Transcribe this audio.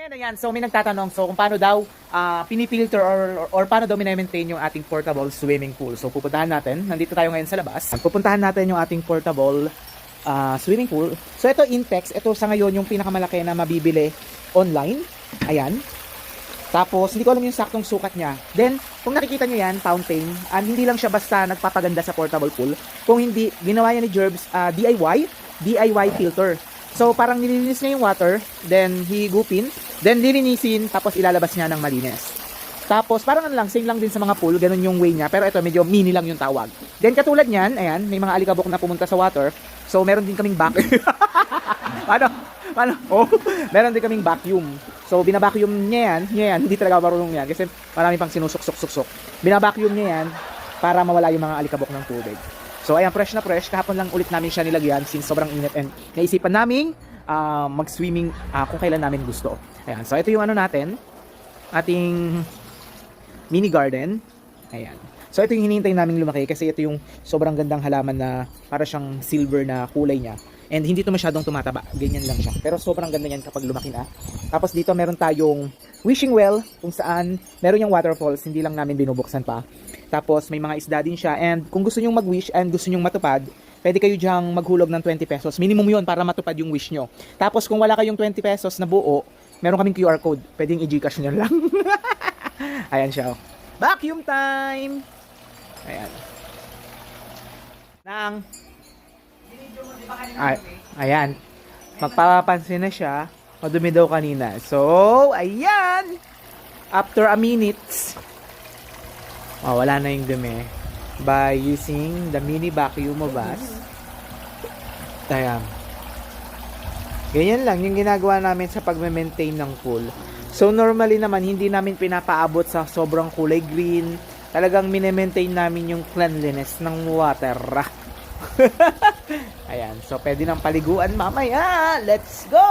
Ayan. So may nagtatanong kung paano daw pinifilter or paano daw minamaintain yung ating portable swimming pool. So pupuntahan natin. Nandito tayo ngayon sa labas. Pupuntahan natin yung ating portable swimming pool. So ito Intex. Ito sa ngayon yung pinakamalaki na mabibili online. Ayan. Tapos hindi ko alam yung saktong sukat niya. Then kung nakikita nyo yan, fountain. Hindi lang siya basta nagpapaganda sa portable pool. Kung hindi, ginawa niya ni Jerbs DIY filter. So, parang nililinis niya yung water, then higupin, then lilinisin, tapos ilalabas niya ng malinis. Tapos, parang ano lang, same lang din sa mga pool, ganun yung way niya, pero ito, medyo mini lang yung tawag. Then, katulad niyan, ayan, may mga alikabok na pumunta sa water, so, meron din kaming Paano? Oh, meron din kaming vacuum. So, binabacuum niya yan, hindi talaga marunong yan, kasi marami pang sinusuk-suk-suk-suk. Binabacuum niya yan, para mawala yung mga alikabok ng tubig. So ayan, fresh na fresh. Kahapon lang ulit namin siya nilagyan since sobrang init and naisipan naming mag-swimming kung kailan namin gusto. Ayan, so ito yung ano natin, ating mini garden. Ayan. So ito yung hinihintay namin lumaki kasi ito yung sobrang gandang halaman na para siyang silver na kulay niya. And hindi to masyadong tumataba. Ganyan lang siya. Pero sobrang ganda niyan kapag lumaki na. Tapos dito meron tayong wishing well kung saan meron yung waterfalls. Hindi lang namin binubuksan pa. Tapos may mga isda din siya. And kung gusto nyong mag-wish and gusto nyong matupad, pwede kayo dyang maghulog ng 20 pesos. Minimum yun para matupad yung wish nyo. Tapos kung wala kayong 20 pesos na buo, meron kaming QR code. Pwedeng i-Gcash nyo lang. Ayan siya. Vacuum time! Ayan. Ayan. Magpapapansin na siya. Madumi daw kanina. So, ayan! After a minute, wala na yung dumi. By using the mini vacuum of us. Ayan. Ganyan lang yung ginagawa namin sa pag-maintain ng pool. So, normally naman, hindi namin pinapaabot sa sobrang kulay green. Talagang mini-maintain namin yung cleanliness ng water. Ayan. So, pwede nang paliguan mamaya. Let's go!